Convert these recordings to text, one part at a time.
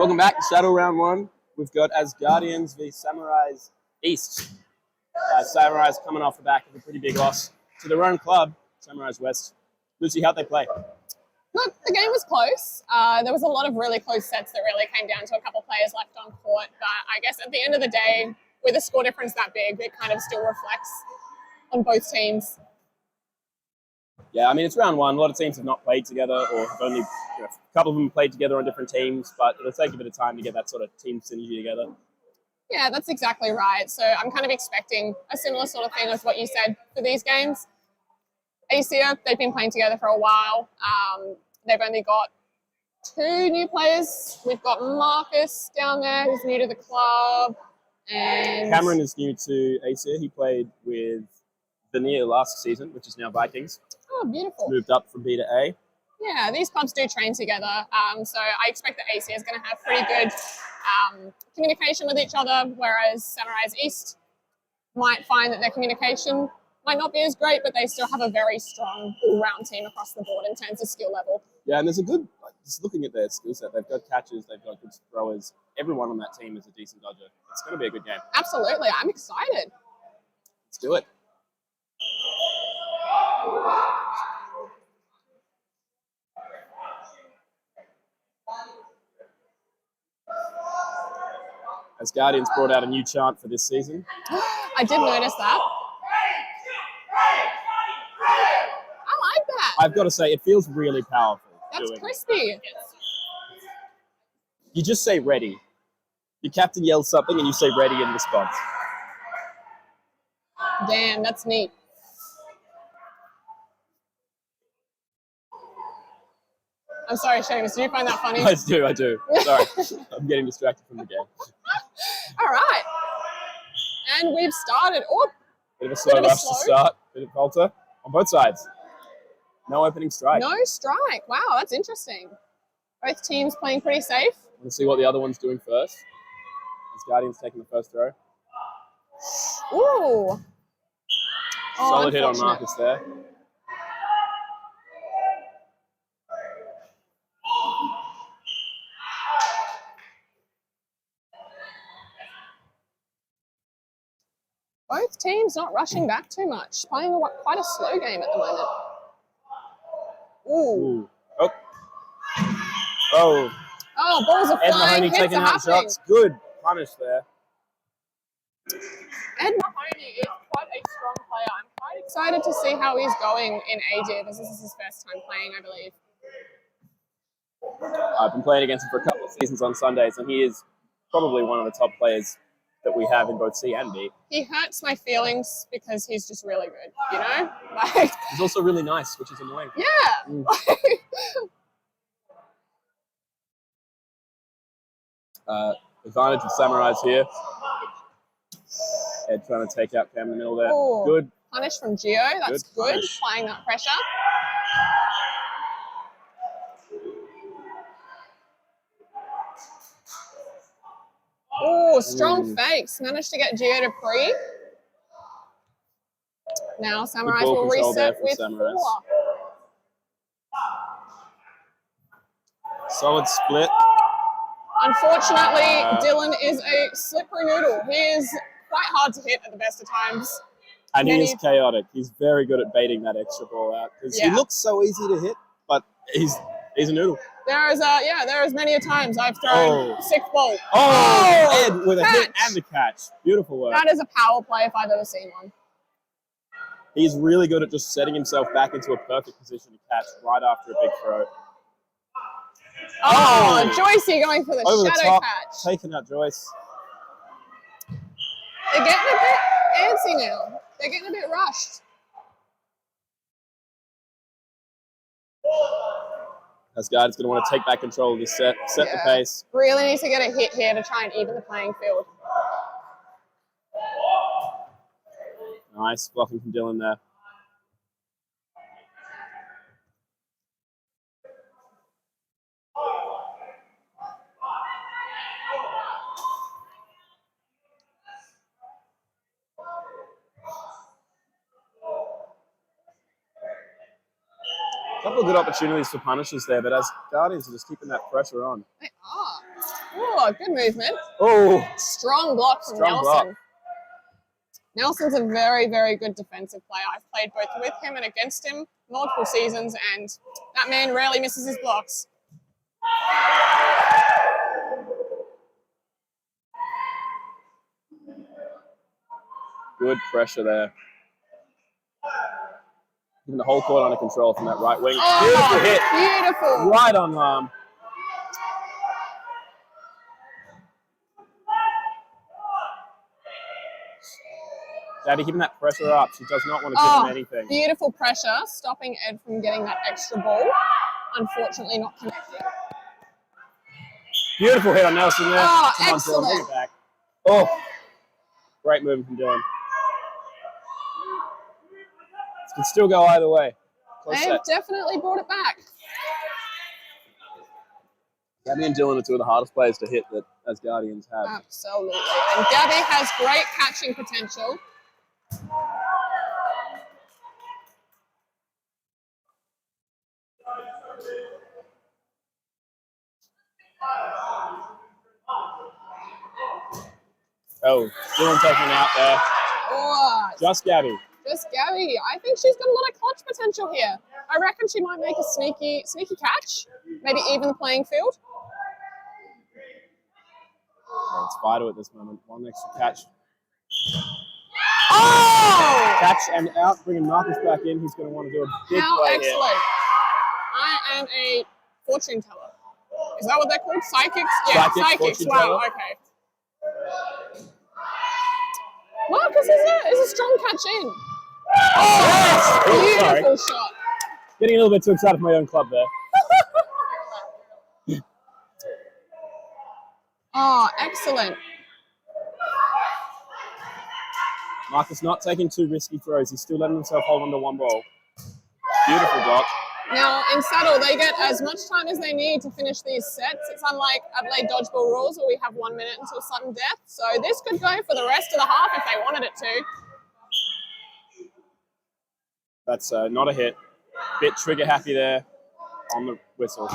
Welcome back to Saddle Round 1. We've got Asgardians v Samurais East. Samurais coming off the back of a pretty big loss to their own club, Samurais West. Lucy, how'd they play? Look, the game was close. There was a lot of really close sets that really came down to a couple players left on court. But I guess at the end of the day, with a score difference that big, it kind of still reflects on both teams. Yeah, I mean, it's round 1. A lot of teams have not played together or have only, a couple of them played together on different teams, but it'll take a bit of time to get that sort of team synergy together. Yeah, that's exactly right. So I'm kind of expecting a similar sort of thing as what you said for these games. Aesir, they've been playing together for a while. They've only got 2 new players. We've got Marcus down there, who's new to the club. And Cameron is new to Aesir. He played with Veneer last season, which is now Vikings. Oh, beautiful. Moved up from B to A. Yeah, these clubs do train together. So I expect that Aesir is going to have pretty good communication with each other, whereas Samurais East might find that their communication might not be as great, but they still have a very strong all-round team across the board in terms of skill level. Yeah, and there's a good, just looking at their skill set, they've got catchers, they've got good throwers. Everyone on that team is a decent dodger. It's going to be a good game. Absolutely. I'm excited. Let's do it. Asgardians brought out a new chant for this season. I did notice that. I like that. I've got to say, it feels really powerful. That's crispy. You just say ready. Your captain yells something and you say ready in response. Damn, that's neat. I'm sorry, Seamus, do you find that funny? I do. Sorry, I'm getting distracted from the game. All right. And we've started. Oh, bit of a slow rush to start. Bit of falter on both sides. No opening strike. No strike. Wow, that's interesting. Both teams playing pretty safe. We'll see what the other one's doing first. Asgardians taking the first throw. Ooh. Solid hit on Marcus there. Both teams not rushing back too much. Playing quite a slow game at the moment. Ooh. Oh. Oh. Oh, balls are flying. Ed Mahoney taking out shots. Good punish there. Ed Mahoney is quite a strong player. I'm quite excited to see how he's going in AD. This is his first time playing, I believe. I've been playing against him for a couple of seasons on Sundays, and he is probably one of the top players that we have in both C and B. He hurts my feelings because he's just really good, you know? Like, he's also really nice, which is annoying. Yeah. Advantage of Samurais here. Ed trying to take out Cam in the middle there. Ooh. Good. Punish from Gio. That's good. Applying that pressure. Oh, strong fakes. Managed to get Gio to pre. Now Samurais will reset with 4. Solid split. Unfortunately, Dylan is a slippery noodle. He is quite hard to hit at the best of times. And he is chaotic. He's very good at baiting that extra ball out. Because he looks so easy to hit, but he's a noodle. There is many a times I've thrown 6th ball. Oh, Ed with a hit and the catch. Beautiful work. That is a power play if I've ever seen one. He's really good at just setting himself back into a perfect position to catch right after a big throw. Oh, Joycey going for the shadow catch. Taking out Joyce. They're getting a bit antsy now. They're getting a bit rushed. Asgardians going to want to take back control of this set the pace. Really needs to get a hit here to try and even the playing field. Nice blocking from Dylan there. A couple of good opportunities for punishes there, but Asgardians are just keeping that pressure on. They are. Oh, good movement. Oh, Strong block from Strong Nelson. block. Nelson's a very, very good defensive player. I've played both with him and against him multiple seasons, and that man rarely misses his blocks. good pressure there. Keeping the whole court under control from that right wing. Oh, Beautiful hit. beautiful. Right on arm. Daddy keeping that pressure up. She does not want to give him anything. Beautiful pressure, stopping Ed from getting that extra ball. Unfortunately, not connecting. Beautiful hit on Nelson there. Oh, Come on, excellent. Dylan, bring it back. Oh, great move from Dylan. This can still go either way. Close They've set. definitely brought it back. Gabby and Dylan are two of the hardest players to hit that Asgardians have. Absolutely. And Gabby has great catching potential. Oh, Dylan taking it out there. Oh, Just Gabby. just Gabby. I think she's got a lot of clutch potential here. I reckon she might make a sneaky catch. Maybe even the playing field. Oh, it's vital at this moment. One extra catch. Oh! Catch and out, bringing Marcus back in. He's going to want to do a big How play excellent. here. I am a fortune teller. Is that what they're called? Psychics? Yeah, Psychic, psychics. fortune Wow, teller. okay. Marcus is a strong catch in. Oh, Beautiful sorry. shot. Getting a little bit too excited for my own club there. Oh, excellent. Marcus not taking too risky throws. He's still letting himself hold on to one ball. Beautiful block. Now, in SADL, they get as much time as they need to finish these sets. It's unlike Adelaide dodgeball rules where we have 1 minute until sudden death. So this could go for the rest of the half if they wanted it to. That's not a hit. Bit trigger happy there on the whistle.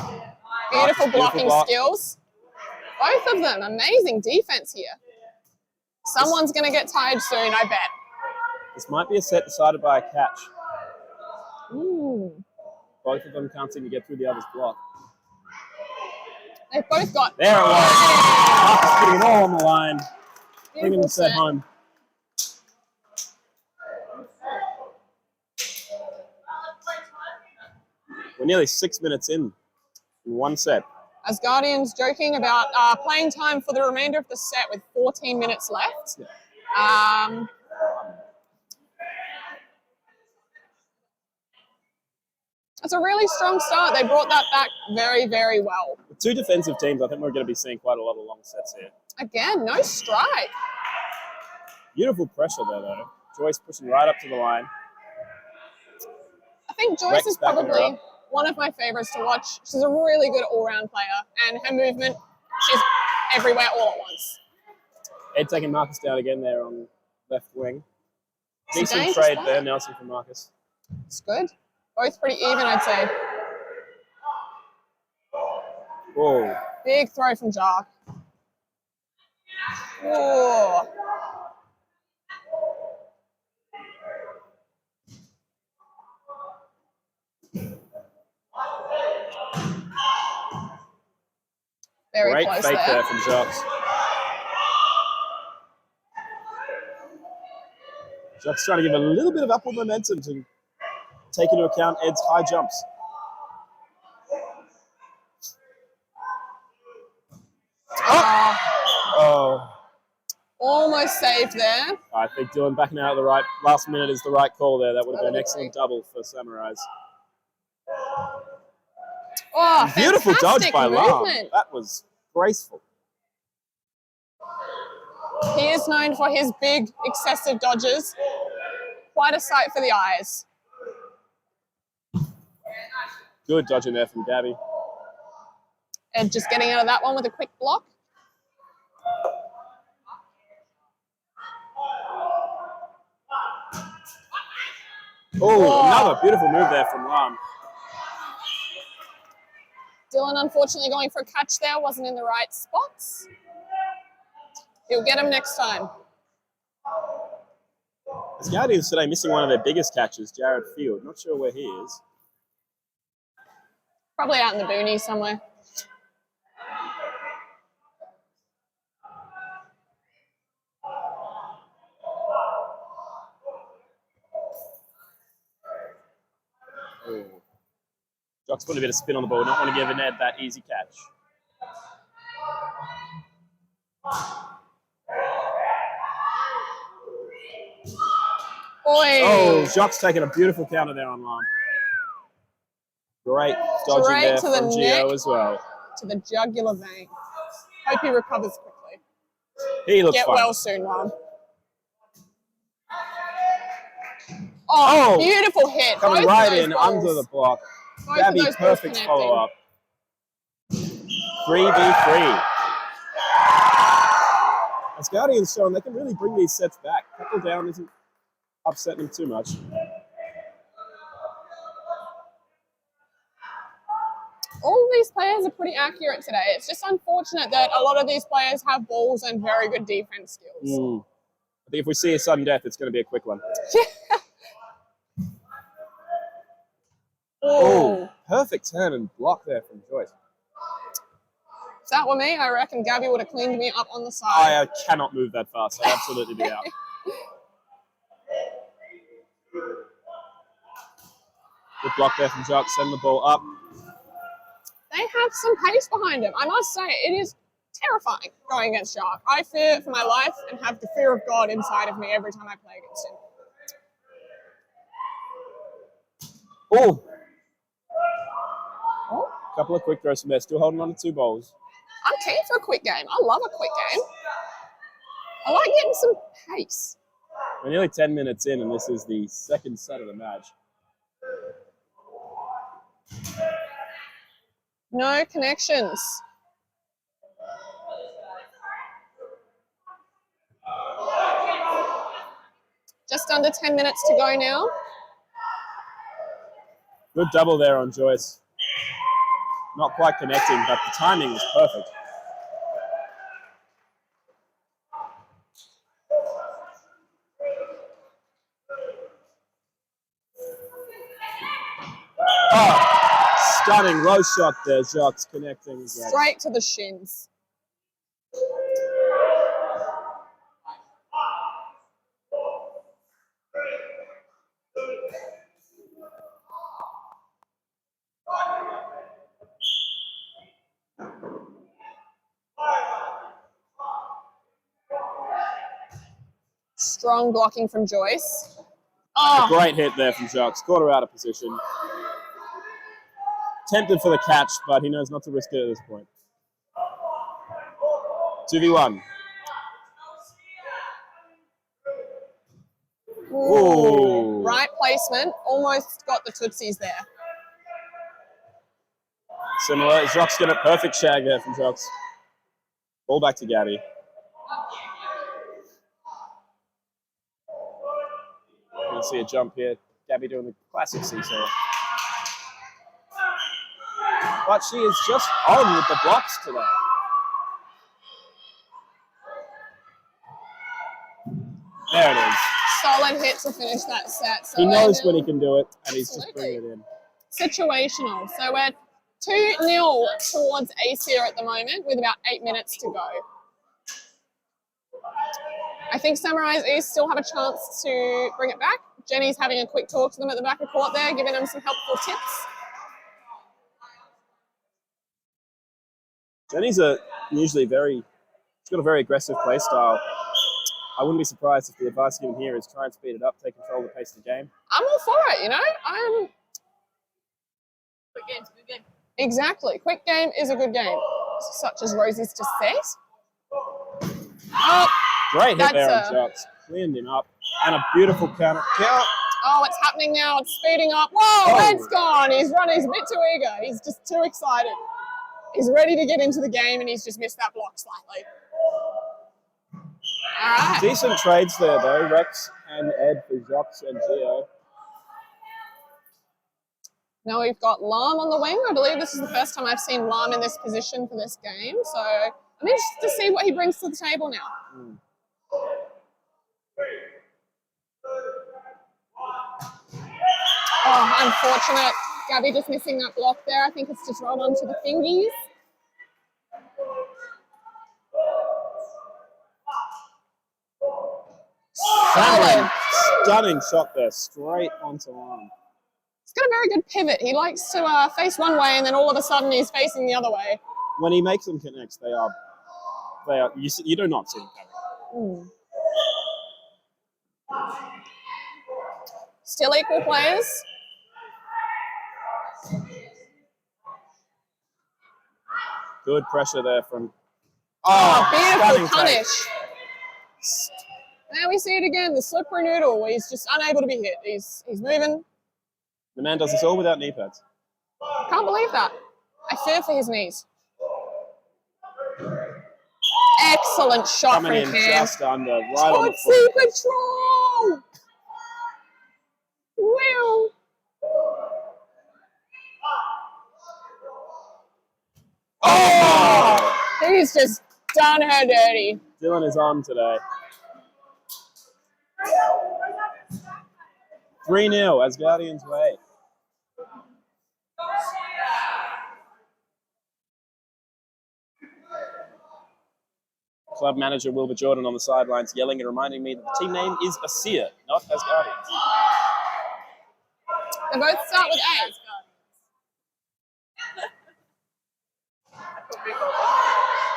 Beautiful Marcus, blocking block. skills. Both of them, amazing defense here. Someone's going to get tired soon, I bet. This might be a set decided by a catch. Ooh. Both of them can't seem to get through the other's block. They've both got... There it was. Marcus putting it all on the line. Bringing the set set. home. We're nearly 6 minutes in one set. Asgardians joking about playing time for the remainder of the set with 14 minutes left. Yeah. It's a really strong start. They brought that back very, very well. With two defensive teams, I think we're going to be seeing quite a lot of long sets here. Again, no strike. Beautiful pressure there, though. Joyce pushing right up to the line. I think Joyce Rex is backing her probably up. one of my favorites to watch. She's a really good all-round player, and her movement, she's everywhere all at once. Ed taking Marcus down again there on left wing. It's a Decent dangerous trade play. there, Nelson for Marcus. It's good. Both pretty even, I'd say. Whoa. Big throw from Jark. Whoa. Very Great close fake there. there from Jocks. Jocks trying to give a little bit of upward momentum to take into account Ed's high jumps. Oh. Almost saved there. I think Dylan backing out at the right last minute is the right call there. That would have been an I would excellent double for Samurais. Oh, Beautiful dodge fantastic by Lam. movement. That was graceful. He is known for his big, excessive dodges. Quite a sight for the eyes. Good dodging there from Gabby. And just getting out of that one with a quick block. Oh, another beautiful move there from Lam. Dylan unfortunately going for a catch there, wasn't in the right spots. He'll get him next time. Asgardians today missing one of their biggest catches, Jared Field. Not sure where he is. Probably out in the boonies somewhere. Oh. Jock's put a bit of spin on the ball. Not want to give Ed that easy catch. Oi. Oh, Jock's taking a beautiful counter there on line. Great dodging Straight there to the from neck. Gio as well. To the jugular vein. Hope he recovers quickly. He looks Get fine. well soon, Ron. Oh, beautiful hit. Coming Both right of those in balls. under the block. Both Gabby, of those perfect balls follow-up. 3v3. Asgardians showing they can really bring these sets back. Couple down isn't upsetting them too much. All these players are pretty accurate today. It's just unfortunate that a lot of these players have balls and very good defense skills. I think if we see a sudden death, it's going to be a quick one. Oh, perfect turn and block there from Joyce. If that were me, I reckon Gabby would have cleaned me up on the side. I cannot move that fast. I'd absolutely be out. Good block there from Jock. Send the ball up. They have some pace behind him. I must say, it is terrifying going against Shark. I fear for my life and have the fear of God inside of me every time I play against him. Oh! Couple of quick throws from there. Still holding on to 2 balls. I'm keen for a quick game. I love a quick game. I like getting some pace. We're nearly 10 minutes in, and this is the second set of the match. No connections. Just under 10 minutes to go now. Good double there on Joyce. Not quite connecting, but the timing was perfect. Oh, stunning low shot there. Jacques connecting. Straight to the shins. Strong blocking from Joyce. A great hit there from Jacques. Caught her out of position. Tempted for the catch, but he knows not to risk it at this point. 2v1. Ooh. Right placement. Almost got the tootsies there. Similar. Jacques got a perfect shag there from Jacques. Ball back to Gabby. You'll see a jump here. Gabby doing the classic seesaw. But she is just on with the blocks today. There it is. Solid hit to finish that set. So he knows when he can do it, and he's just bringing it in. Situational. So we're 2-0 towards Aesir at the moment with about 8 minutes to go. I think Samurais East still have a chance to bring it back. Jenny's having a quick talk to them at the back of court there, giving them some helpful tips. Jenny's usually she's got a very aggressive play style. I wouldn't be surprised if the advice given here is try and speed it up, take control of the pace of the game. I'm all for it, you know? Quick game's a good game. Exactly. Quick game is a good game, such as Rosie's just said. Oh, great hit there on shots. Cleaned him up. And a beautiful counter. Oh, it's happening now. It's speeding up. Whoa, Ed's gone. He's running. He's a bit too eager. He's just too excited. He's ready to get into the game, and he's just missed that block slightly. All right. Decent trades there, though. Rex and Ed for Jocks and Gio. Now we've got Lam on the wing. I believe this is the first time I've seen Lam in this position for this game. So I'm interested to see what he brings to the table now. Oh, unfortunate. Gabby just missing that block there. I think it's just rolled onto the fingies. Stunning shot there, straight onto line. He's got a very good pivot. He likes to face one way and then all of a sudden he's facing the other way. When he makes them connect, they are. You do not see them coming. Still equal players. Good pressure there from. Oh, beautiful punish. Take. Now we see it again, the slippery noodle where he's just unable to be hit. He's moving. The man does this all without knee pads. Can't believe that. I fear for his knees. Excellent shot Coming from in Cam. just under, right on the Tootsie foot. Patrol! Wow. Oh! He's just done her dirty. Dylan is on today. 3-0, Asgardians way. Club manager Wilbur Jordan on the sidelines yelling and reminding me that the team name is Aesir, not Asgardians. They both start with A.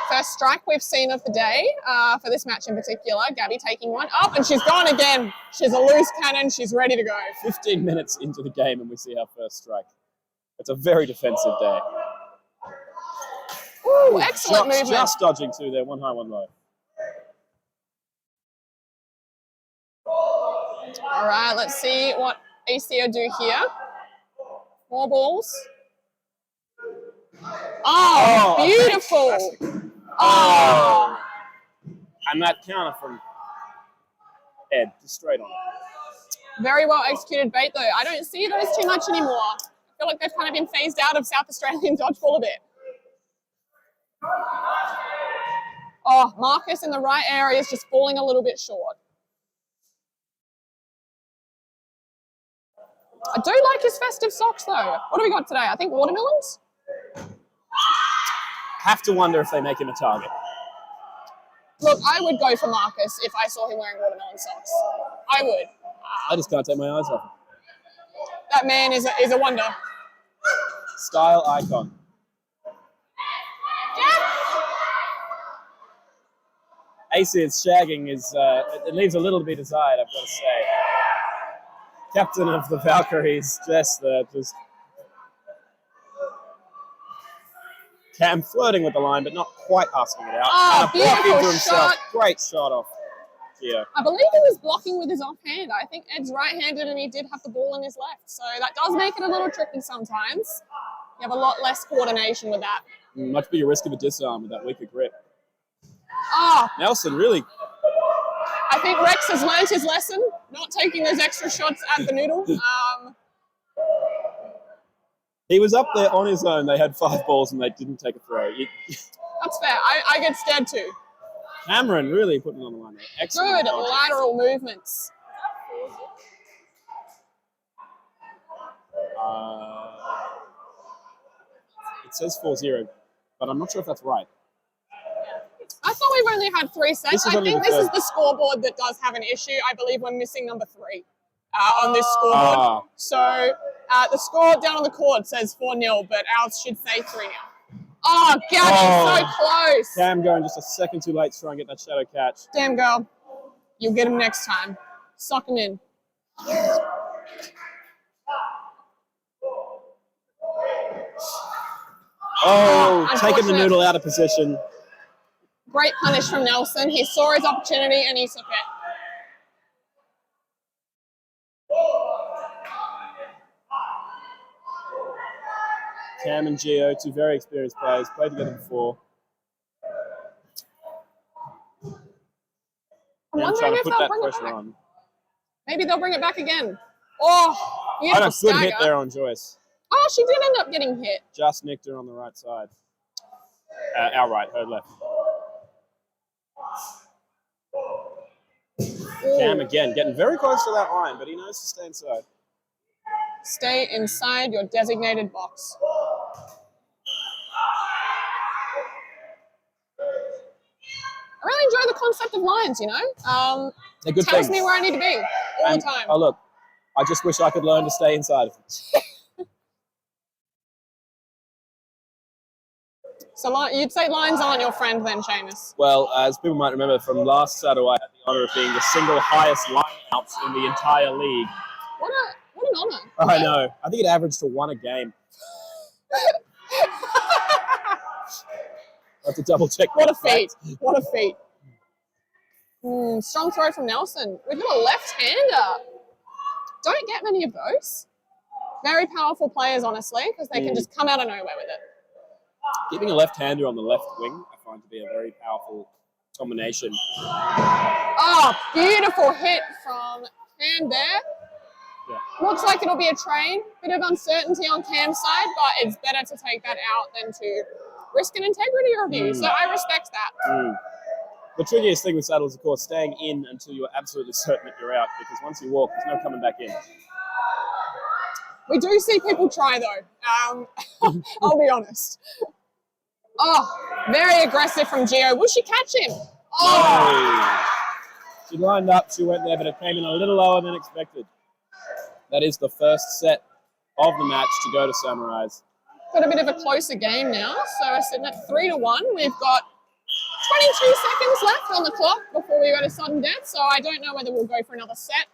First strike we've seen of the day for this match in particular. Gabby taking one up and she's gone again. She's a loose cannon. She's ready to go. 15 minutes into the game and we see our first strike. It's a very defensive day. Ooh, excellent movement. Just dodging two there, one high, one low. All right, let's see what Aesir do here. 4 balls. Oh, beautiful. Oh. And that counter from Ed, just straight on it. Very well executed bait, though. I don't see those too much anymore. I feel like they've kind of been phased out of South Australian dodgeball a bit. Oh, Marcus in the right area is just falling a little bit short. I do like his festive socks, though. What do we got today? I think watermelons? Have to wonder if they make him a target. Look, I would go for Marcus if I saw him wearing watermelon socks. I would. I just can't take my eyes off him. That man is a wonder. Style icon. Aesir's shagging is, it leaves a little to be desired, I've got to say. Captain of the Valkyries, just Cam flirting with the line, but not quite asking it out. Oh, and a block beautiful into himself. shot. Great shot off Gio. I believe he was blocking with his offhand. I think Ed's right-handed and he did have the ball in his left. So that does make it a little tricky sometimes. You have a lot less coordination with that. Much bigger risk of a disarm with that weaker grip. Oh, Nelson really... I think Rex has learned his lesson, not taking those extra shots at the noodle. He was up there on his own. They had 5 balls and they didn't take a throw. That's fair. I get scared too. Cameron really putting it on the line there. Excellent. Good lateral movements. It says 4-0, but I'm not sure if that's right. I thought we've only had 3 sets. I think this is the scoreboard that does have an issue. I believe we're missing number 3 on this scoreboard. So the score down on the court says 4-0, but ours should say 3-0. Oh, Gabby, so close. Cam going just a second too late to try and get that shadow catch. Damn, girl. You'll get him next time. Suck him in. Oh, taking the noodle out of position. Great punish from Nelson. He saw his opportunity and he took it. Cam and Gio, 2 very experienced players, played together before. I'm Cam wondering trying to if put they'll that bring it pressure back. on. Maybe they'll bring it back again. Oh, And beautiful a good hit stagger. there on Joyce. Oh, she did end up getting hit. Just nicked her on the right side. Our right, her left. Cam again, getting very close to that line, but he knows to stay inside. Stay inside your designated box. I really enjoy the concept of lines, you know? They're good tells things. me where I need to be all the time. Oh, look, I just wish I could learn to stay inside of them. So you'd say lines aren't your friend then, Seamus? Well, as people might remember from last Saturday, I had the honour of being the single highest line outs in the entire league. What an honour. I know. I think it averaged to 1 a game. I have to double check. What a feat. What a feat. Strong throw from Nelson. We've got a left-hander. Don't get many of those. Very powerful players, honestly, because they can just come out of nowhere with it. Keeping a left-hander on the left wing, I find to be a very powerful combination. Oh, beautiful hit from Cam there. Yeah. Looks like it'll be a train. Bit of uncertainty on Cam's side, but it's better to take that out than to risk an integrity review. So I respect that. The trickiest thing with saddle is, of course, staying in until you're absolutely certain that you're out, because once you walk, there's no coming back in. We do see people try, though. I'll be honest. Oh, very aggressive from Gio. Will she catch him? Oh! No. She lined up, she went there, but it came in a little lower than expected. That is the first set of the match to go to Samurais. Got a bit of a closer game now, so we're sitting at 3-1. We've got 22 seconds left on the clock before we go to sudden death, so I don't know whether we'll go for another set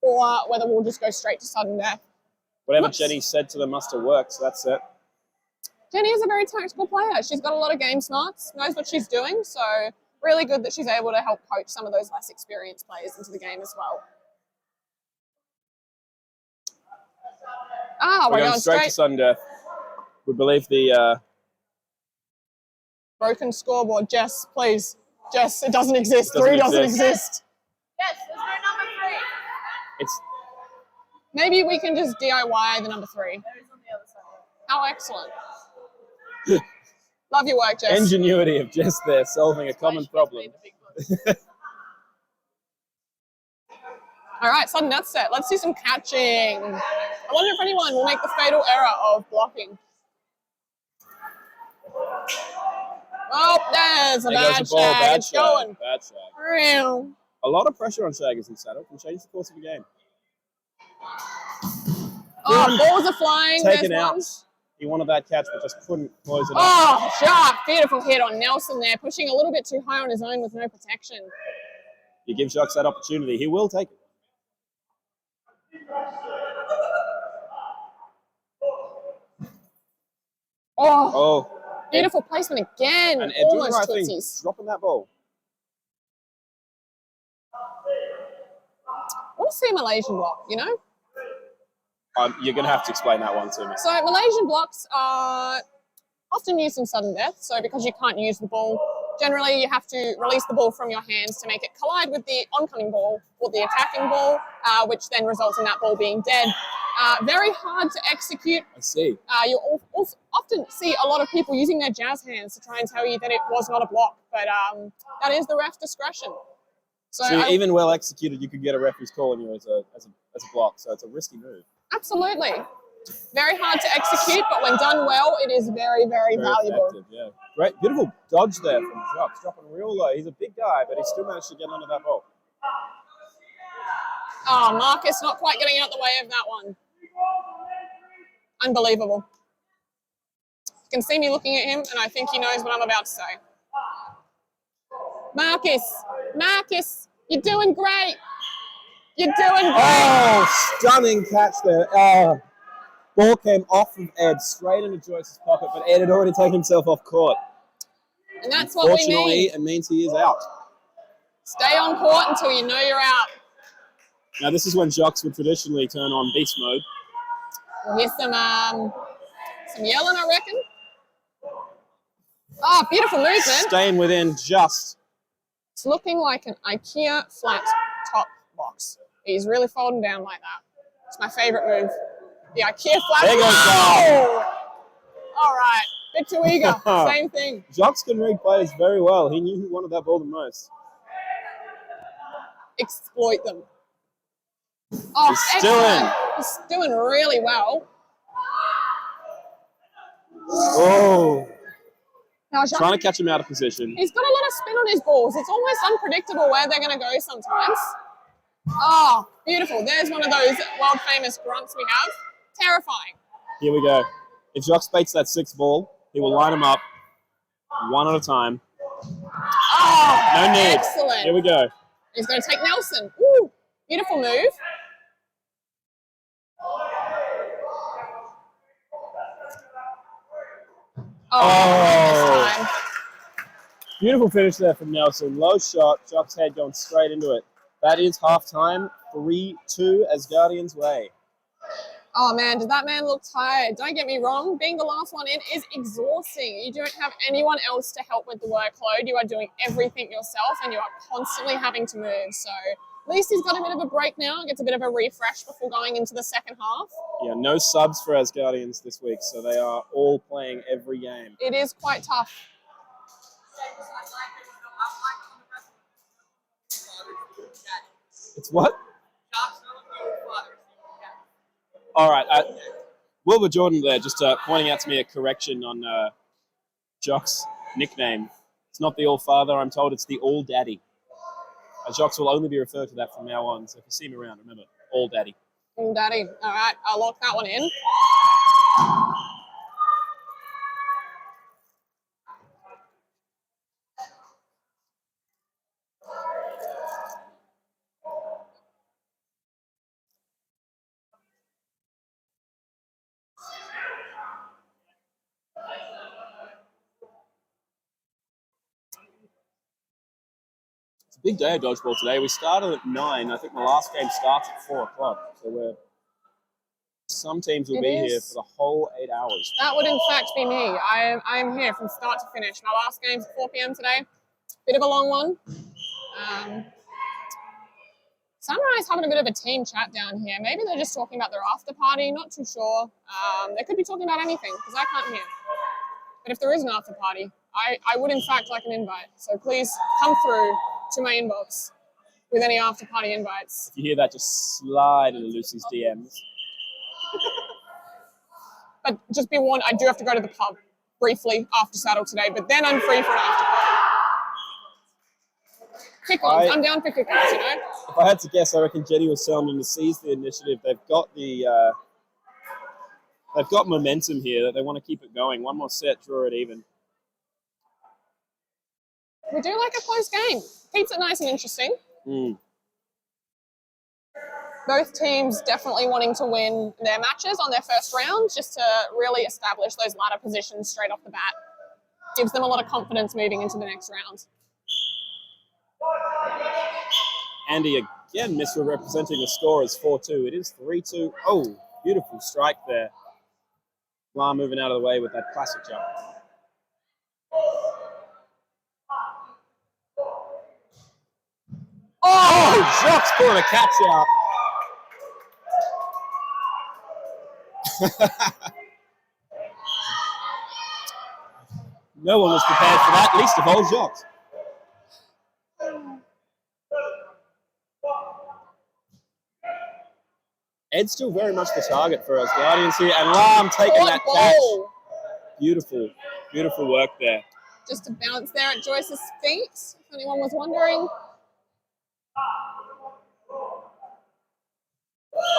or whether we'll just go straight to sudden death. Whatever Jenny said to them must have worked, so that's it. Jenny is a very tactical player. She's got a lot of game smarts, knows what she's doing, so really good that she's able to help coach some of those less experienced players into the game as well. We're going straight to sudden death. We believe the broken scoreboard. Jess, please. Jess, it doesn't exist. 3 doesn't exist. Yes, there's no number 3. It's maybe we can just DIY the number 3. There is on the other side. How excellent. Love your work, Jess. ingenuity of Jess there, solving a common problem. All right, sudden death set. Let's do some catching. I wonder if anyone will make the fatal error of blocking. Oh, there's a bad shag. It's going. Bad shag. A lot of pressure on shaggers in saddle can change the course of the game. Oh, balls are flying. Taken out. He wanted that catch, but just couldn't close it up. Oh, sharp. Beautiful hit on Nelson there, pushing a little bit too high on his own with no protection. You give Jacques that opportunity, he will take it. Oh. Beautiful placement again. And almost right tootsies. thing, dropping that ball. I want to see a Malaysian block, you know? You're going to have to explain that one to me. So Malaysian blocks are often used in sudden death. So because you can't use the ball, generally you have to release the ball from your hands to make it collide with the oncoming ball or the attacking ball, which then results in that ball being dead. Very hard to execute. I see. You'll also often see a lot of people using their jazz hands to try and tell you that it was not a block, but that is the ref's discretion. So even well executed, you could get a referee's call on you as a block. So it's a risky move. Absolutely. Very hard to execute, but when done well, it is very, very valuable. Effective, yeah. Great, beautiful dodge there from Jacques, dropping real low. He's a big guy, but he still managed to get under that ball. Oh, Marcus not quite getting out the way of that one. Unbelievable. You can see me looking at him, and I think he knows what I'm about to say. Marcus, you're doing great. You're doing great. Oh, stunning catch there. Oh, ball came off of Ed, straight into Joyce's pocket, but Ed had already taken himself off court. And that's what we need. Fortunately, it means he is out. Stay on court until you know you're out. Now, this is when Jacques would traditionally turn on beast mode. We'll hear some yelling, I reckon. Oh, beautiful movement. Staying within just. It's looking like an IKEA flat top box. He's really folding down like that. It's my favorite move. The IKEA flash. There goes Whoa! All right. Bit too eager. Same thing. Jocks can read players very well. He knew who wanted that ball the most. Exploit them. Oh, He's still excellent. He's doing really well. Oh, Now, trying to catch him out of position. he's got a lot of spin on his balls. It's almost unpredictable where they're going to go sometimes. Oh, beautiful. There's one of those world famous grunts we have. Terrifying. Here we go. If Jocks baits that 6th ball, he will line them up one at a time. Oh, No need. excellent. Here we go. He's going to take Nelson. Ooh, beautiful move. Oh, this time. Beautiful finish there from Nelson. Low shot. Jocks' head going straight into it. That is half-time. 3-2 Asgardians way. Oh man, did that man look tired? Don't get me wrong, being the last one in is exhausting. You don't have anyone else to help with the workload. You are doing everything yourself and you are constantly having to move. So at least he's got a bit of a break now, gets a bit of a refresh before going into the second half. Yeah, no subs for Asgardians this week, so they are all playing every game. It is quite tough. It's what? All right. Wilbur Jordan there just pointing out to me a correction on Jock's nickname. It's not the All-Father, I'm told it's the All-Daddy. Jocks will only be referred to that from now on, so if you see me around, remember, All-Daddy. All-Daddy. All right, I'll lock that one in. It's a big day of dodgeball today. We started at 9. I think the last game starts at 4 o'clock. So some teams will be here for the whole 8 hours. That would in fact be me. I am here from start to finish. My last game's at 4 p.m. today. Bit of a long one. Samurai's having a bit of a team chat down here. Maybe they're just talking about their after party. Not too sure. They could be talking about anything because I can't hear. But if there is an after party, I would in fact like an invite. So please come through to my inbox with any after party invites. If you hear that, just slide into Lucy's DMs. But just be warned, I do have to go to the pub briefly after Saddle today, but then I'm free for an after party. Kick-ons. I'm down for kick-ons, you know? If I had to guess, I reckon Jenny was telling them to seize the initiative. They've got they've got momentum here that they want to keep it going. One more set, draw it even. We do like a close game. Keeps it nice and interesting. Both teams definitely wanting to win their matches on their first round just to really establish those ladder positions straight off the bat. Gives them a lot of confidence moving into the next round. Andy again misrepresenting the score as 4-2. It is 3-2. Oh, beautiful strike there. Lamar moving out of the way with that classic jump. Oh, Jocks pulling a catch out. No one was prepared for that, least of all Jocks. Ed's still very much the target for us Guardians here, and Lam taking that catch. Beautiful, beautiful work there. Just a bounce there at Joyce's feet, if anyone was wondering.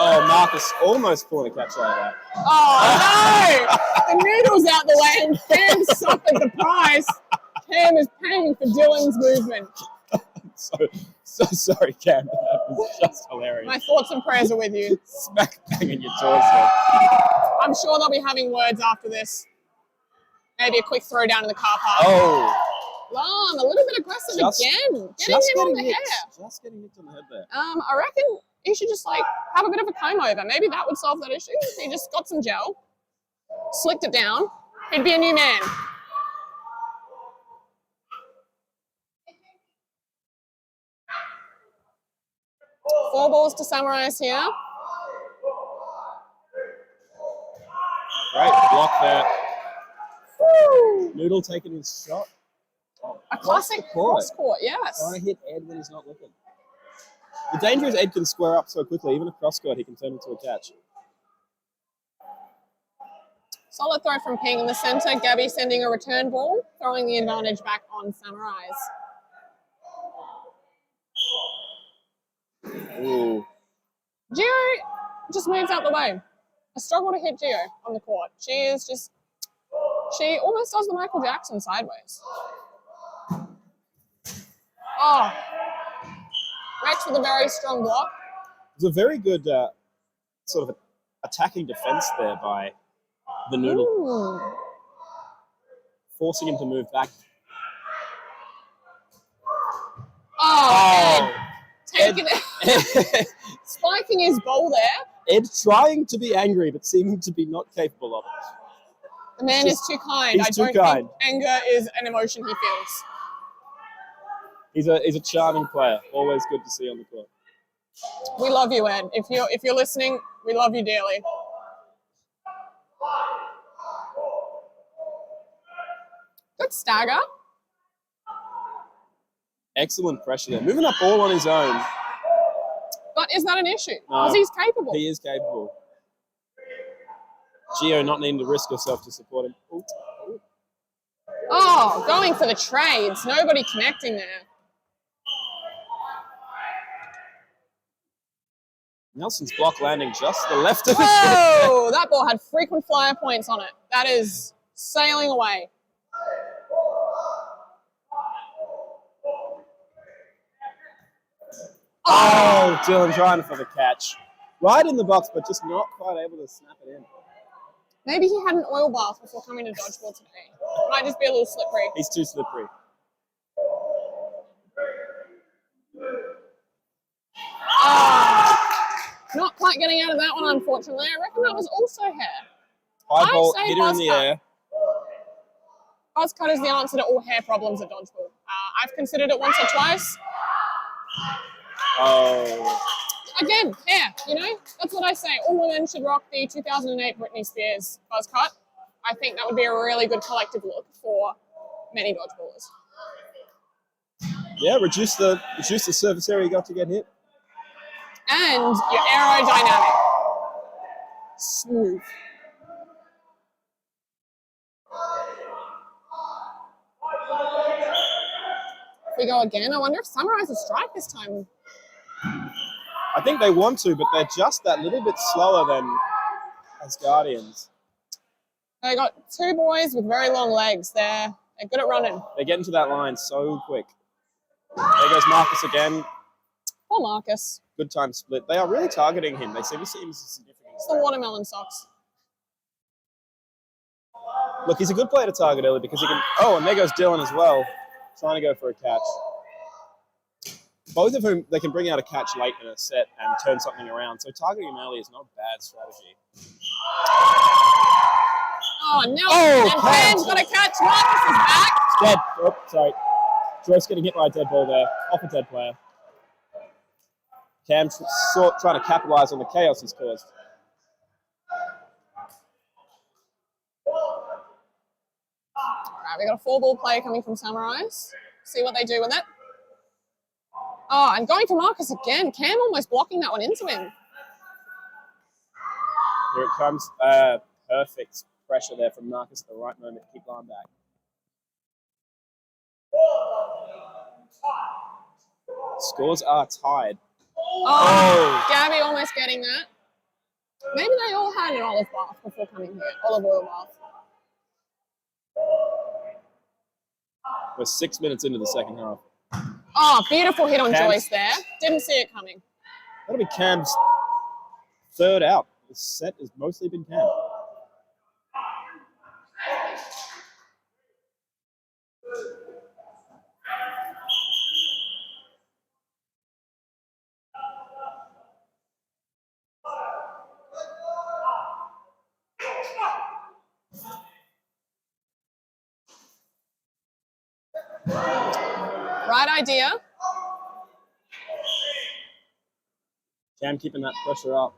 Oh, Marcus almost pulling a catch out of that. Oh, no! The noodle's out the way and Cam suffered the price. Cam is paying for Dylan's movement. So sorry, Cam. That was just hilarious. My thoughts and prayers are with you. Smack bang in your torso. I'm sure they'll be having words after this. Maybe a quick throw down in the car park. Oh. Lam, a little bit aggressive again. Getting him on the hair. Just getting nicked on the head there. I reckon he should just have a bit of a comb over. Maybe that would solve that issue. He just got some gel, slicked it down. He'd be a new man. Four balls to Samurais here. Great block there. Woo! Noodle taking his shot. A classic cross court, yes. Trying to hit Ed when he's not looking. The danger is Ed can square up so quickly. Even a cross court, he can turn into a catch. Solid throw from Ping in the center. Gabby sending a return ball, throwing the advantage back on Samurais. Ooh. Gio just moves out the way. I struggle to hit Gio on the court. She almost does the Michael Jackson sideways. Oh, Rex with a very strong block. It's a very good sort of attacking defense there by the Noodle. Ooh. Forcing him to move back. Oh, Ed taking it. Spiking his ball there. Ed trying to be angry, but seeming to be not capable of it. The man is too kind. He's I too don't kind. think anger is an emotion he feels. He's a charming player. Always good to see on the court. We love you, Ed. If you're listening, we love you dearly. Good stagger. Excellent pressure there. Moving up all on his own. But is that an issue? No. Because he's capable. He is capable. Gio not needing to risk herself to support him. Ooh. Oh, going for the trades. Nobody connecting there. Nelson's block landing just to the left of his Whoa! That ball had frequent flyer points on it. That is sailing away. Oh, Dylan trying for the catch. Right in the box, but just not quite able to snap it in. Maybe he had an oil bath before coming to dodgeball today. Might just be a little slippery. He's too slippery. Not quite getting out of that one, unfortunately. I reckon that was also hair. High ball, say hit her in the buzz cut. air. Buzz cut is the answer to all hair problems at dodgeball. I've considered it once or twice. Oh. Again, hair, you know? That's what I say. All women should rock the 2008 Britney Spears buzz cut. I think that would be a really good collective look for many dodgeballers. Yeah, reduce the surface area you got to get hit. And your aerodynamic. Smooth. If we go again, I wonder if Samurais will strike this time. I think they want to, but they're just that little bit slower than Asgardians. They got two boys with very long legs. They're good at running. They're getting to that line so quick. There goes Marcus again. Poor Marcus. Good time split. They are really targeting him. They seem to see him as a significant It's the watermelon socks. Look, he's a good player to target early because he can... Oh, and there goes Dylan as well, trying to go for a catch. Both of whom, they can bring out a catch late in a set and turn something around. So targeting him early is not a bad strategy. Oh, Nelson and Cam's got a catch. Marcus is back. Dead. Oh, sorry. Joyce getting hit by a dead ball there. Off a dead player. Cam trying to capitalize on the chaos he's caused. All right, we got a 4-ball play coming from Samurais. See what they do with it. Oh, and going to Marcus again. Cam almost blocking that one into him. Here it comes. Perfect pressure there from Marcus at the right moment to keep going back. Scores are tied. Oh, Gabby almost getting that. Maybe they all had an olive bath before coming here. Olive oil bath. We're 6 minutes into the second half. Oh, beautiful hit on Cam's, Joyce there. Didn't see it coming. That'll be Cam's third out. The set has mostly been Cam. Right idea. Cam keeping that pressure up.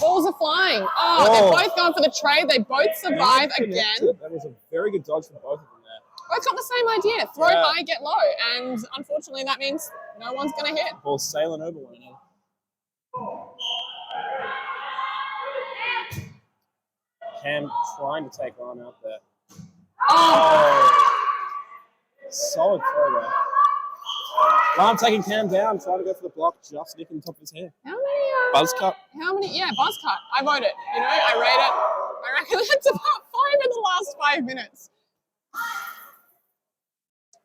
Balls are flying. Oh, they're both going for the trade. They both survive again. That was a very good dodge from both of them there. Both got the same idea. Throw high, get low. And unfortunately, that means no one's going to hit. Ball's sailing over one another. Cam trying to take Lam out there. Oh! Solid throw there. Lam taking Cam down, trying to go for the block, just nicking the top of his hair. How many? Buzz cut. How many? Yeah, buzz cut. I vote it. You know, I rate it. I reckon that's about 5 in the last 5 minutes.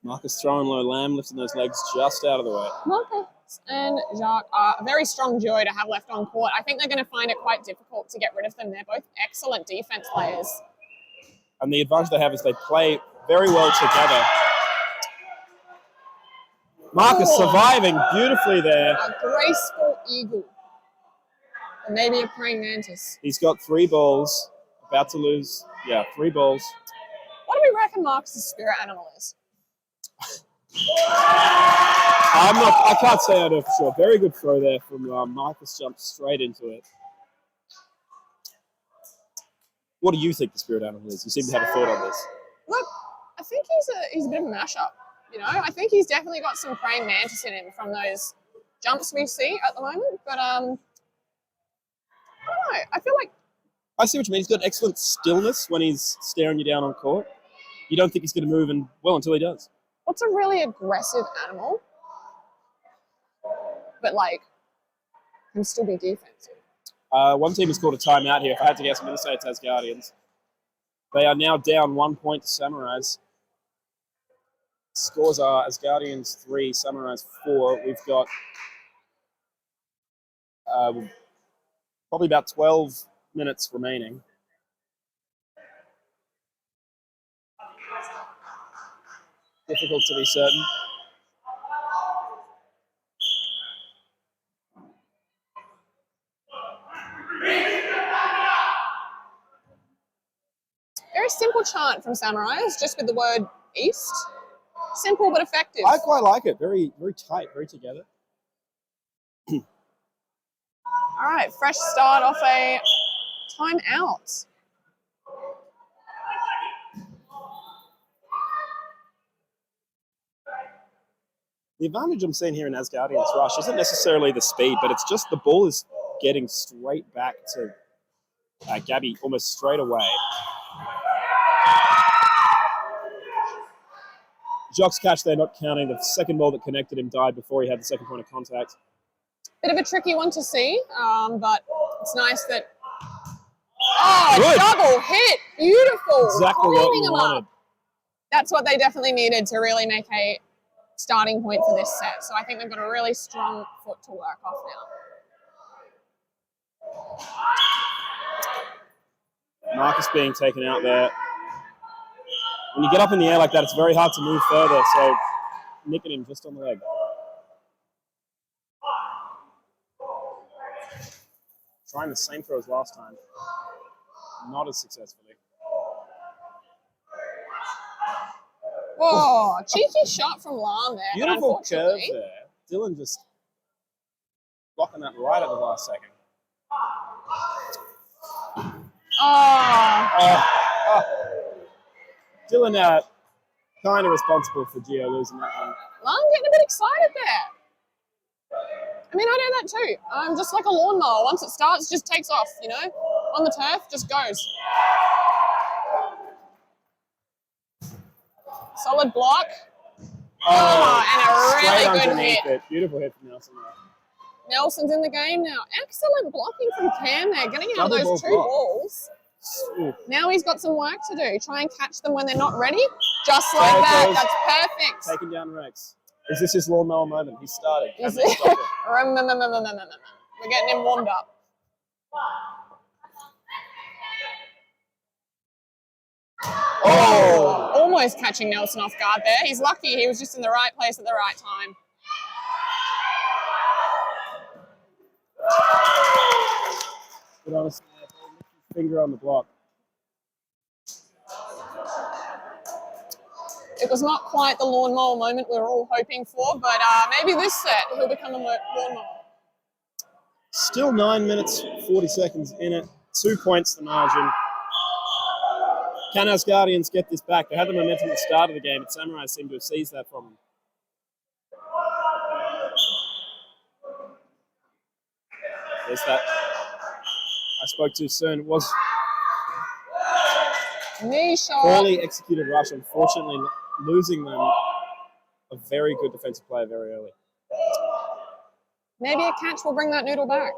Marcus throwing low, Lam lifting those legs just out of the way. Marcus and Jacques are a very strong duo to have left on court. I think they're going to find it quite difficult to get rid of them. They're both excellent defense players. And the advantage they have is they play very well together. Marcus surviving beautifully there. A graceful eagle. Or maybe a praying mantis. He's got 3 balls, about to lose. Yeah, 3 balls. What do we reckon Marcus' spirit animal is? I can't say I know for sure. Very good throw there from Marcus, jumped straight into it. What do you think the spirit animal is? You seem to have a thought on this. Look, I think he's a bit of a mashup. You know, I think he's definitely got some praying mantis in him from those jumps we see at the moment. But I don't know. I feel like I see what you mean. He's got excellent stillness when he's staring you down on court. You don't think he's going to move, and well, until he does. what's a really aggressive animal, but like can still be defensive? One team has called a timeout here. If I had to guess, I'm going to say it's Asgardians. They are now down 1 point to Samurais. Scores are Asgardians 3, Samurais 4. We've got probably about 12 minutes remaining. Difficult to be certain. Very simple chant from Samurais, just with the word east. Simple but effective. I quite like it. Very, very tight, very together. All right, fresh start off a timeout. The advantage I'm seeing here in Asgardians Rush isn't necessarily the speed, but it's just the ball is getting straight back to Gabby almost straight away. Jock's catch there, not counting. The second ball that connected him died before he had the second point of contact. Bit of a tricky one to see, but it's nice that... Oh, good. Double hit! Beautiful! Exactly what Cleaning you them wanted. up. That's what they definitely needed to really make a starting point for this set. So I think they've got a really strong foot to work off now. Marcus being taken out there. When you get up in the air like that, it's very hard to move further, so nicking him just on the leg. Trying the same throw as last time. Not as successfully. Whoa, cheeky shot from Lam there. Beautiful but curve unfortunately, there. Dylan just blocking that right at the last second. Oh, Dylan kind of responsible for Gio losing that one. Lam getting a bit excited there. I mean, I do that too. I'm just like a lawnmower. Once it starts, it just takes off, you know? On the turf, just goes. Solid block. Oh, and a really straight good underneath hit. it. Beautiful hit from Nelson there. Nelson's in the game now. Excellent blocking from Cam there, getting out Double of those ball two block. balls. Ooh. Now he's got some work to do. Try and catch them when they're not ready. Just like There it that. goes. That's perfect. Taking down Rex. Is this his lawnmower moment? He's started. Is Haven't it? stopped it. We're getting him warmed up. Oh! Almost catching Nelson off guard there. He's lucky he was just in the right place at the right time. Good on his finger on the block. It was not quite the lawnmower moment we were all hoping for, but maybe this set he'll become a lawnmower. Still 9 minutes, 40 seconds in it. 2 points the margin. Can Asgardians get this back? They had the momentum at the start of the game, but Samurai seem to have seized that from them. There's that. I spoke too soon. It was Knee shot. poorly executed rush, unfortunately losing them a very good defensive player very early. Maybe a catch will bring that noodle back.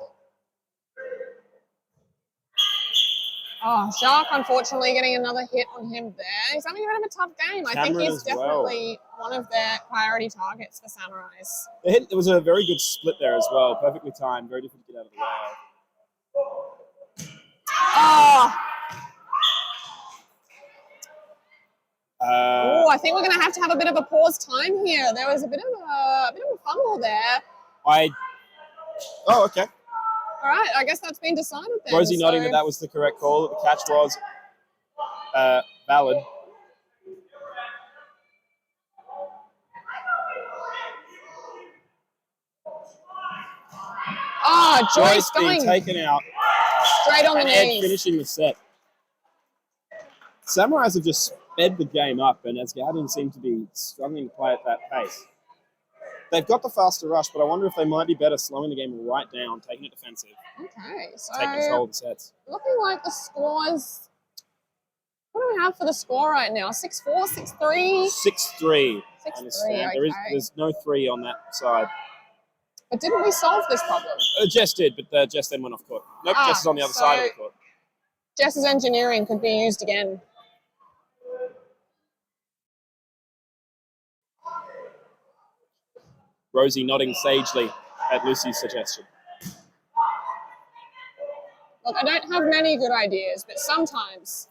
Oh, Jacques unfortunately getting another hit on him there. He's having a bit of a tough game. I think Cameron he's as well. definitely one of their priority targets for Samurais. It was a very good split there as well. Perfectly timed. Very difficult to get out of the way. Oh, Uh, I think we're going to have a bit of a pause time here. There was a bit of a fumble there. Oh, okay. All right, I guess that's been decided then. Rosie nodding that was the correct call. That the catch was valid. Oh, Joyce being going taken out. straight on the And Ed knees. finishing the set. Samurais have just sped the game up, and Asgardians seem to be struggling to play at that pace. They've got the faster rush, but I wonder if they might be better slowing the game right down, taking it defensive, Okay, so taking control of the sets. looking like the scores. What do we have for the score right now? 6-4, 6-3? 6-3. 6-3, okay. There's no 3 on that side. But didn't we solve this problem? Jess did, but Jess then went off court. Nope, Jess is on the other side of the court. Jess's engineering could be used again. Rosie nodding sagely at Lucy's suggestion. Look, I don't have many good ideas, but sometimes,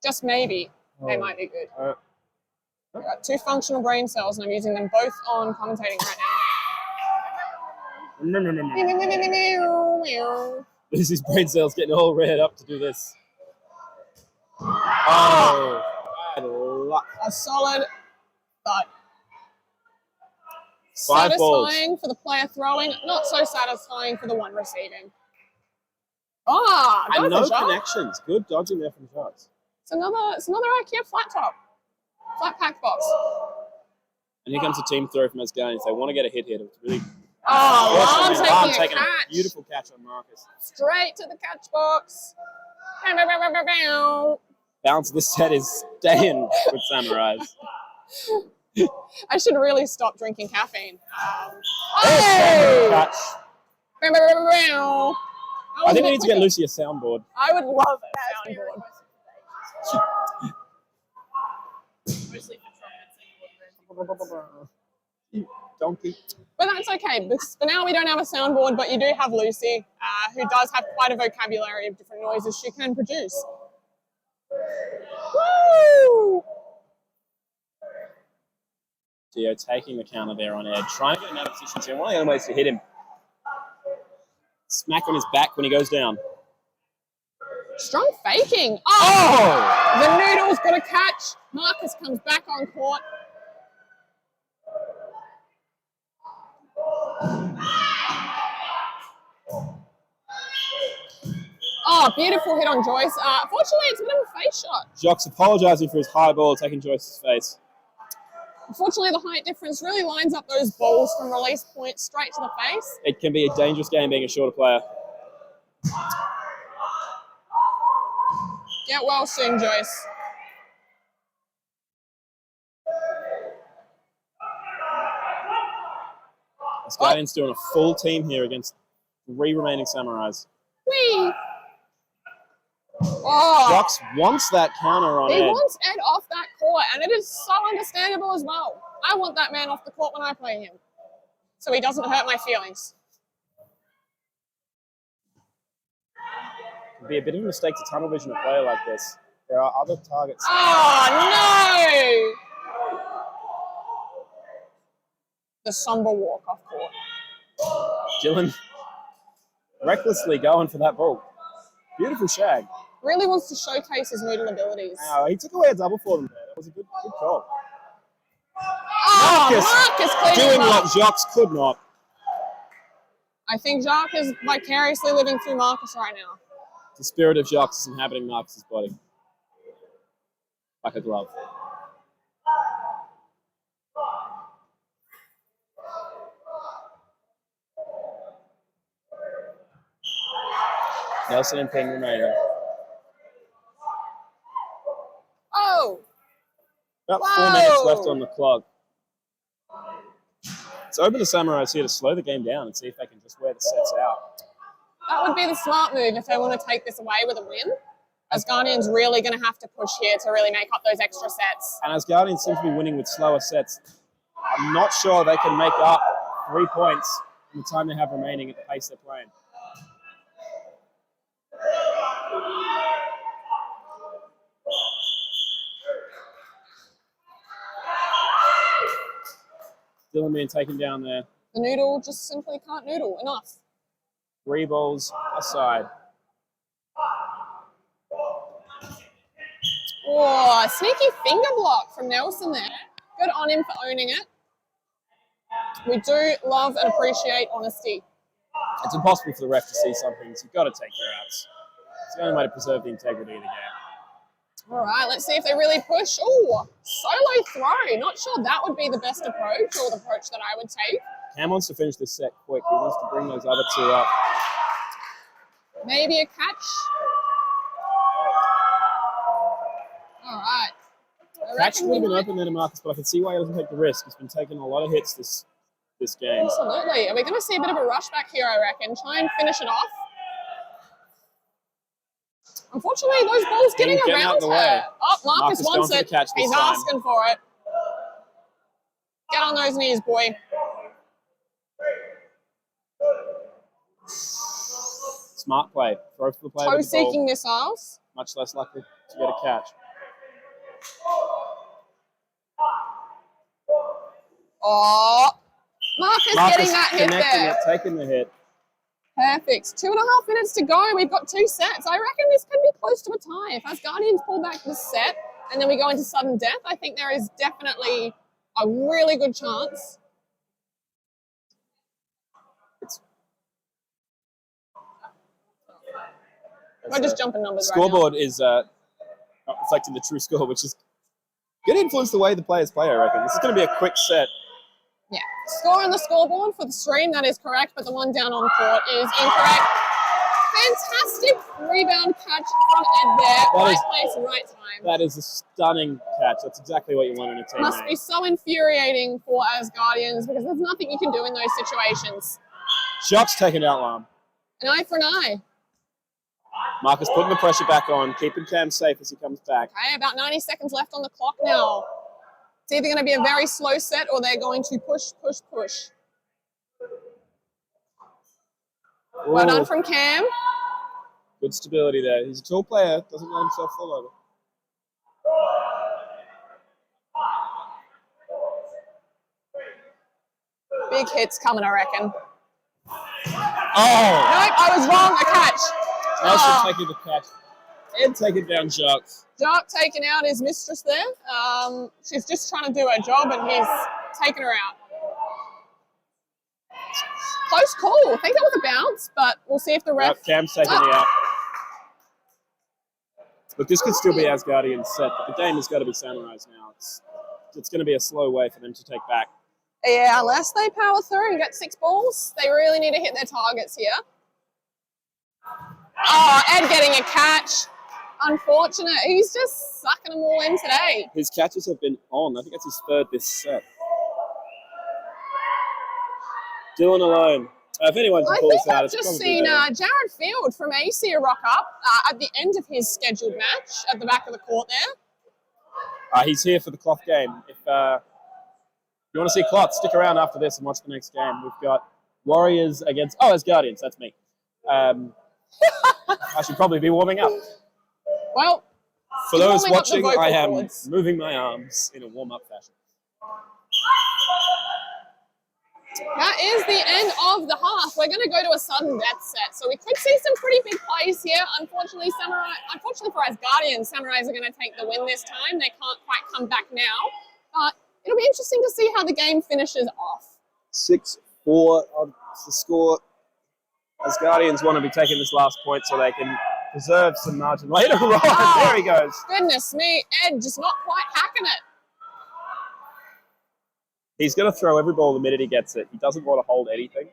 just maybe, they might be good. I've got 2 functional brain cells, and I'm using them both on commentating right now. Lucy's brain cells getting all reared up to do this. Oh, bad luck. A solid thud. 5 balls. Satisfying for the player throwing, not so satisfying for the one receiving. Ah, And got no the shot. connections. Good dodging there from the shots. It's another IKEA flat top. Flat packed box. And here comes a team throw from Asgardians. They want to get a hit here. It's really Oh, Lam taking a a catch. beautiful catch on Marcus. Straight to the catch box. Bounce of this set is staying with Samurais. I should really stop drinking caffeine. Catch. I think we need to get Lucy. Lucy a soundboard. I would love a soundboard. Mostly for trumpets. Donkey. But that's okay, because for now we don't have a soundboard, but you do have Lucy, who does have quite a vocabulary of different noises she can produce. Woo! Gio taking the counter there on Ed, trying to get him out of position. So one of the only ways to hit him. Smack on his back when he goes down. Strong faking. Oh! The noodle's got a catch. Marcus comes back on court. Oh, beautiful hit on Joyce. Fortunately, it's a bit of a face shot. Jocks apologising for his high ball, taking Joyce's face. Unfortunately, the height difference really lines up those balls from release point straight to the face. It can be a dangerous game being a shorter player. Get well soon, Joyce. Asgardians doing a full team here against 3 remaining Samurais. Whee! Oh, Jocks wants that counter on he Ed. wants Ed off that court, and it is so understandable as well. I want that man off the court when I play him, so he doesn't hurt my feelings. It'd be a bit of a mistake to tunnel vision a player like this. There are other targets. Oh, no! The somber walk off court. Dylan recklessly going for that ball. Beautiful shag. Really wants to showcase his noodle abilities. He took away a double for them there. That was a good call. Oh, Marcus cleaning Doing him up. what Jocks could not. I think Jacques is vicariously living through Marcus right now. The spirit of Jacques is inhabiting Marcus's body. Like a glove. Nelson and Ping remaining. Oh! About 4 minutes left on the clock. It's open to Samurais here to slow the game down and see if they can just wear the sets out. That would be the smart move if they want to take this away with a win. Asgardians really going to have to push here to really make up those extra sets. And Asgardians seem to be winning with slower sets. I'm not sure they can make up 3 points in the time they have remaining at the pace they're playing. Dylan being taken down there. The noodle just simply can't noodle enough. 3 balls aside. Oh, a sneaky finger block from Nelson there. Good on him for owning it. We do love and appreciate honesty. It's impossible for the ref to see some things. You've got to take your outs. It's the only way to preserve the integrity of the game. All right, let's see if they really push. Oh, solo throw. Not sure that would be the best approach or the approach that I would take. Cam wants to finish this set quick. He wants to bring those other 2 up. Maybe a catch. All right. Catch would have been open there to Marcus, but I can see why he doesn't take the risk. He's been taking a lot of hits this game. Absolutely. Are we going to see a bit of a rush back here, I reckon? Try and finish it off. Unfortunately, those balls getting around her. Oh, Marcus wants it. He's asking for it. Get on those knees, boy. Smart play. Throw for the play. Toe-seeking missiles. Much less likely to get a catch. Oh, Marcus getting that hit there. Taking the hit. Perfect. 2.5 minutes to go. We've got 2 sets. I reckon this could be close to a tie. If Asgardians pull back this set and then we go into sudden death, I think there is definitely a really good chance. We're just jumping numbers Scoreboard right now. is not reflecting the true score, which is going to influence the way the players play, I reckon. This is going to be a quick set. Yeah. Score on the scoreboard for the stream, that is correct, but the one down on court is incorrect. Fantastic rebound catch from Ed there. Right place, right time. That is a stunning catch. That's exactly what you want in a team. Must be so infuriating for Asgardians because there's nothing you can do in those situations. Shots taken out, Lam. An eye for an eye. Marcus putting the pressure back on, keeping Cam safe as he comes back. Okay, about 90 seconds left on the clock now. It's either going to be a very slow set or they're going to push, push, push. Ooh. Well done from Cam. Good stability there. He's a tall player, doesn't let himself fall over. Big hits coming, I reckon. Oh! Nope, I was wrong. A catch. Nelson taking the catch. And taking down Jacques. Jacques taking out his mistress there. She's just trying to do her job and he's taking her out. Close call. I think that was a bounce, but we'll see if the ref... Cam's taking it out. Look, this could still be Asgardian's set, but the game has got to be Samurai's now. It's going to be a slow way for them to take back. Yeah, unless they power through and get 6 balls, they really need to hit their targets here. Oh, Ed getting a catch. Unfortunate. He's just sucking them all in today. His catches have been on. I think that's his 3rd this set. Dylan alone. If anyone can pull this out, it's just seen Jared Field from Aesir rock up at the end of his scheduled match at the back of the court there. He's here for the Cloth game. If you want to see Cloth, stick around after this and watch the next game. We've got Warriors against... Oh, Asgardians. That's me. I should probably be warming up. Well, for those watching, I am moving my arms in a warm-up fashion. That is the end of the half. We're going to go to a sudden death set. So we could see some pretty big plays here. Unfortunately for Asgardians, Samurais are going to take the win this time. They can't quite come back now. But it'll be interesting to see how the game finishes off. 6-4 on the score Asgardians want to be taking this last point so they can preserve some margin later on. Oh. There he goes. Goodness me, Ed just not quite hacking it. He's going to throw every ball the minute he gets it. He doesn't want to hold anything.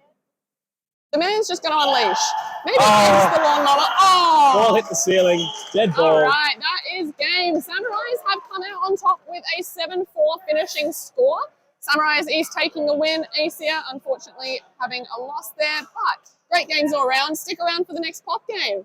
The man's just going to unleash. Maybe Ed's the lawnmower. Oh! Ball hit the ceiling. Dead ball. All right, that is game. Samurais have come out on top with a 7-4 finishing score. Samurais is taking the win. Aesir, unfortunately, having a loss there, but great games all around. Stick around for the next pop game.